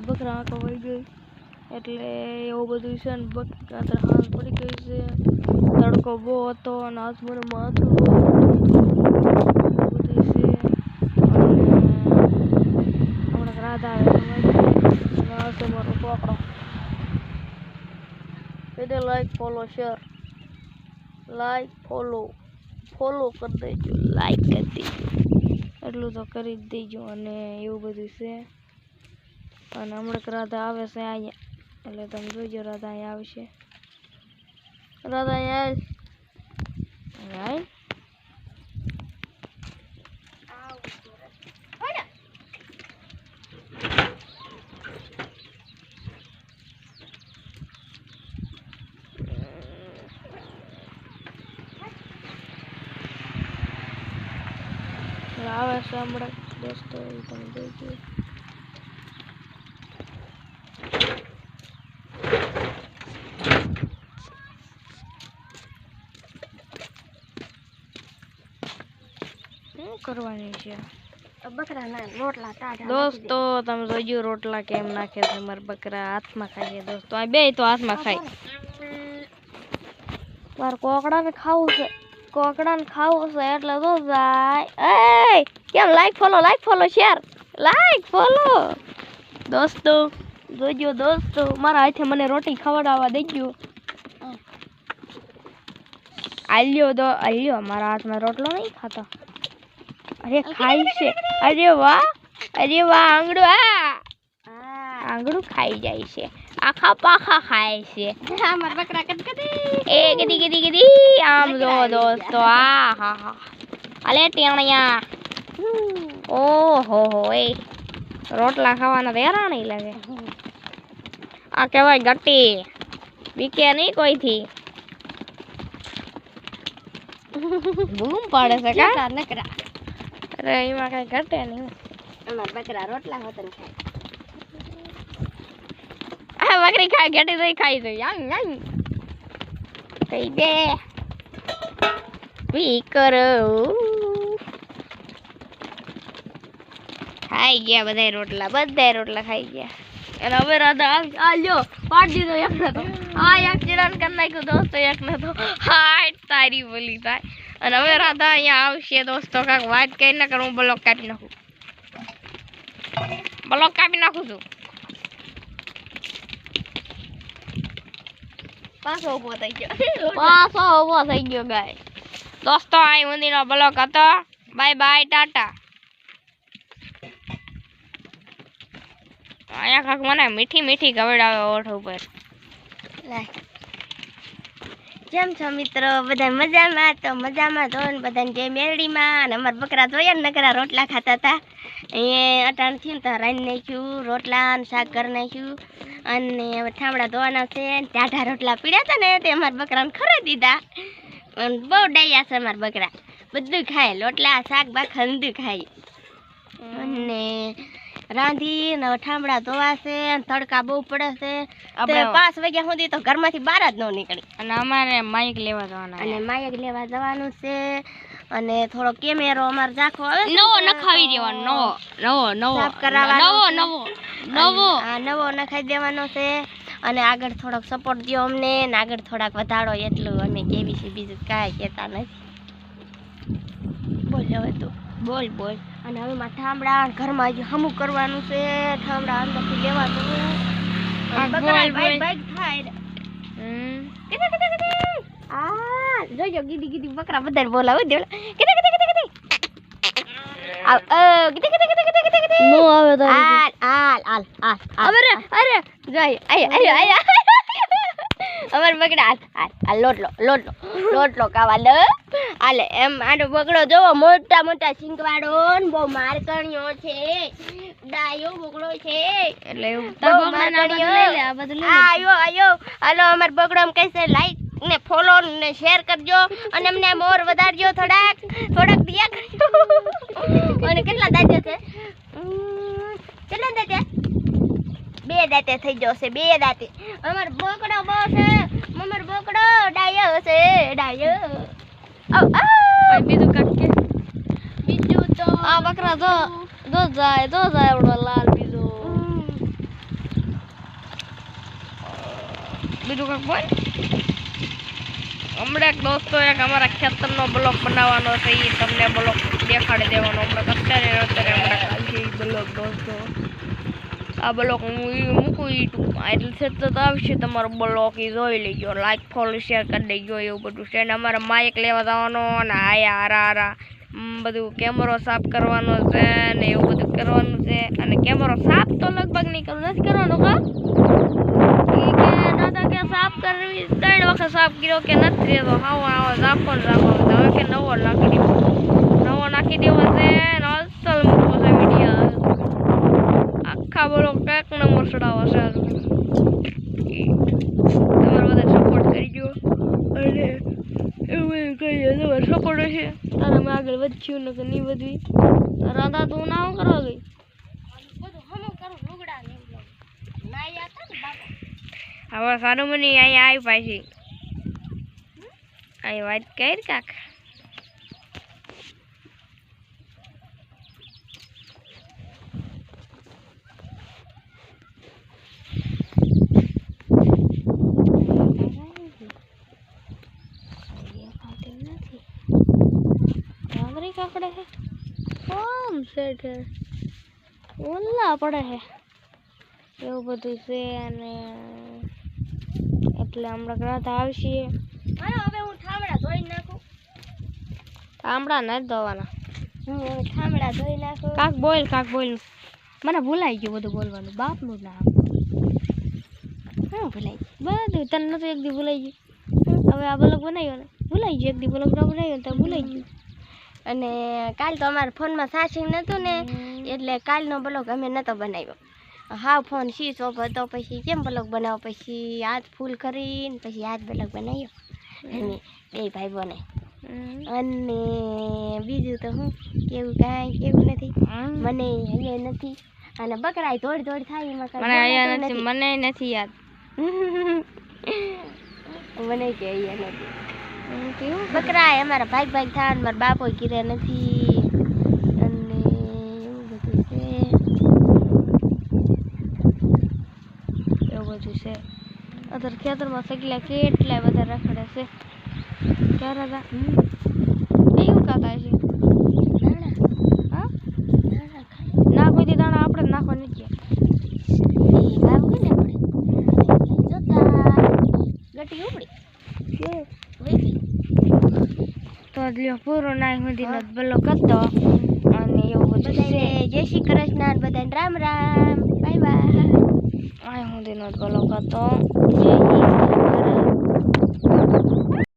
બકરા કવાઈ ગઈ એટલે એવું બધું છે ને અત્યારે હાથ પડી ગઈ છે તડકો બહુ હતો અને હાથમાં માથું બહુ બધું છે અને હમણાં રાધા આવે મારો કોકડો એટલે like follow share like follow કરી દેજો લાઈક કરી દેજો એટલું તો કરી જ દેજો અને એવું બધું છે અને હમણાં રાધા આવે છે અહીંયા એટલે તમે જોજો રાધા અહીંયા આવશે રાધા અહીંયા આવે છે હમણાં દોસ્તો તમે જોજો કરવાની છે બકરાના રોટલા તાજા દોસ્તો તમે જોજો રોટલા કેમ નાખે છે મારા બકરા હાથમાં ખાઈએ દોસ્તો આ બે તો હાથમાં ખાય માર કોકડાને ખાવું છે એટલે તો જાય એ કેમ like follow share like follow દોસ્તો જોજો દોસ્તો મારા હાથે મને રોટી ખવડાવવા દેજો આલ્યો મારા હાથમાં રોટલો નહીં ખાતો અરે ખાઈ છે અરે વાહ આંગળું ખાઈ જાય છે આખા પાખા ખાય છે મારા બકરા કદી આમ જો દોસ્તો હા અલે ટેણિયા ઓહો એ રોટલા ખાવાના તો હેરા નહીં લાગે આ કહેવાય ગટ્ટી બીકે નહીં કોઈથી બૂમ પાડે છે કા નકરા અરે એમાં કઈ ઘટે નહીં અમાર બકરા રોટલા હોતન ખાય આ બકરી ખાય ઘટી દઈ ખાઈ દઈ યાં કઈ દે સ્પીકર ખાઈ ગયા બધા રોટલા ખાઈ ગયા અને હવે રાધા આલ્યો પાડ દીધો એકને તો આ એક ચિરાન કરી નાખ્યું દોસ્તો એકને તો હાય તારી બોલી થાય અને હવે રાધા અહીંયા આવશે દોસ્તો કાંક વાત કઈ ના કરું બ્લોક કાપી નાખું છું પાછો ઉભો થઈ ગયો ગાય દોસ્તો આ ઊંધીનો બ્લોક હતો બાય બાય ટાટા અહીંયા કાંક મને મીઠી ગવડાવે ઓઠ ઉપર જેમ છો મિત્રો બધા મજામાં તો ને બધાને જય મેરડીમાં અને અમારા બકરા જોયા ને નકરા રોટલા ખાતા હતા અહીંયા અટાણ થયું તો રાંધી નાખ્યું રોટલા અને શાક કરી નાખ્યું અને હવે ઠામડા ધોવાના છે ટાઢા રોટલા પીડ્યા હતા ને તે અમારા બકરાને ખરાઈ દીધા અને બહુ ડાયા છે અમારા બકરા બધું ખાય લોટલા શાક બાખા બધું ખાય અને રાંધી ને ઠામડા ધોવાશે અને તડકા બહુ પડે છે 5 વાગ્યા સુધી તો ઘરમાંથી બહાર જ ન નીકળી અને અમારે માઇક લેવા જવાનું છે અને થોડો કેમેરો અમારે રાખવો આવે નવો નખાવી દેવાનો નવો નખાઈ દેવાનો છે અને આગળ થોડોક સપોર્ટ દો અમને ને આગળ થોડાક વધારો એટલું અમે કેવી છે બીજું કાંઈ કહેતા નથી બોલ હવે તું બોલ અને હવે માં ઠામડા ઘરમાં હજી હમું કરવાનું છે ઠામડા અંદરથી લેવા જવું બાઈક થાય આ જોજો ગીધી બકરા બધાને બોલાવો દે નો આવે તો આલ અરે જાય અમાર બકડા આ લોટલો કાવા આલે એમ આનો બકડો જોવો મોટા સિંગવાડો ને બહુ મારકણિયો છે ડાયો બકડો છે એટલે આયો હાલો અમાર બકડો એમ કહેશે લાઈક ને ફોલો ને શેર કરજો અને અમને મોર વધારજો થોડાક દિયા કરજો અને કેટલા દાદ્યો છે બે દાંતે થઈ જશે, બે દાંતે. અમાર બોકડો બહુ છે, અમાર બોકડો ડાયો છે, ડાયો. આવ આ બીજું કાક કે બીજું તો આ બકરા જો જાય એવડો લાલ બીજો. બીજું કાક બોલ. હમણાં દોસ્તો એક અમારા ખેતરનો બ્લોક બનાવવાનો છે, એ તમને બ્લોક દેખાડી દેવાનો. હમણાં અત્યારે બ્લોક દોસ્તો આ બ્લોક હું મૂકું યુટ્યુબમાં, એટલે છે તો આવશે તમારો બ્લોક એ જોઈ લેજો, લાઈક ફોલો શેર કરી દેજો. એવું બધું છે ને અમારે માઇક લેવા જવાનો ને આયા હારા બધું કેમેરો સાફ કરવાનો છે ને એવું બધું કરવાનું છે. અને કેમેરો સાફ તો લગભગ નહીં કરું, નથી કરવાનો કા દાદા કે સાફ કરવી 3 વખત સાફ કર્યો કે નથી રહેતો. આવો રાખો ને રાખો, હવે કે નવો નાખી દેવો છે ને અસલ મૂકવો છે વિડીયો. આખા બોલો કંઈક નંબર ચડાવો છે. તમારે બધા સપોર્ટ કરજો અને એવું કહીએ તમારે સપોર્ટ હશે તારે અમે આગળ વધ્યું ને કે નહીં વધવી. રાધા તું ના હું કરવા ગઈ? હવે સારું મને અહીંયા આવી પાછી અહીં વાત કરી કાક. કાકડે હે કોમ સેટ હે ઓલા પડે હે એવું બધું છે. અને એટલે હમણાં રાત આવશે. હવે હું ઠામડા ધોઈ નાખું. ઠામડા નથી ધોવાના, હું હવે ઠામડા ધોઈ નાખું. કાક બોલ. મને ભૂલાઈ ગયું બધું બોલવાનું, બાપનું જ નામ. હા ભૂલાઈ બધું તને નતું એક દી ભૂલાઈ ગયું. હવે આ બ્લોગ બનાવ્યો ને ભૂલાઈ ગયું, એક દી બ્લોગ બનાવ્યો ને તો ભૂલાઈ ગયું. અને કાલ તો અમારા ફોનમાં ચાર્જિંગ નહોતું ને એટલે કાલનો બ્લોગ અમે નહોતો બનાવ્યો. હા ફોન સ્વિચ ઓફ હતો, પછી કેમ બ્લોગ બનાવો, પછી હાથ ફૂલ કરીને પછી હાથ બ્લોગ બનાવ્યો અને બે ભાઈ બને. અને બીજું તો હું કેવું કાંઈ કેવું નથી મને અહીંયા નથી. અને બકરાય દોડ થાય એમાં કાંઈ મને નથી યાદ. મને કે અહીંયા નથી બકરા અમારા ભાઈ થાય, મારા બાપો ઘીરે નથી. અને એવું બધું છે, અત્યારે ખેતરમાં સગલા કેટલા બધા રખડે છે. ક્યારે હતા કયું ખાતા છે? હા ના કોઈ દાણા આપણે નાખવા નથી ગટી ઉપડી તો પૂરો નાઈ સુધીનો બ્લોગ હતો. અને એવું બધું છે. જય શ્રી કૃષ્ણ, બધાને રામ રામ, બાય બાય. આ સુધીનો બ્લોગ હતો. જય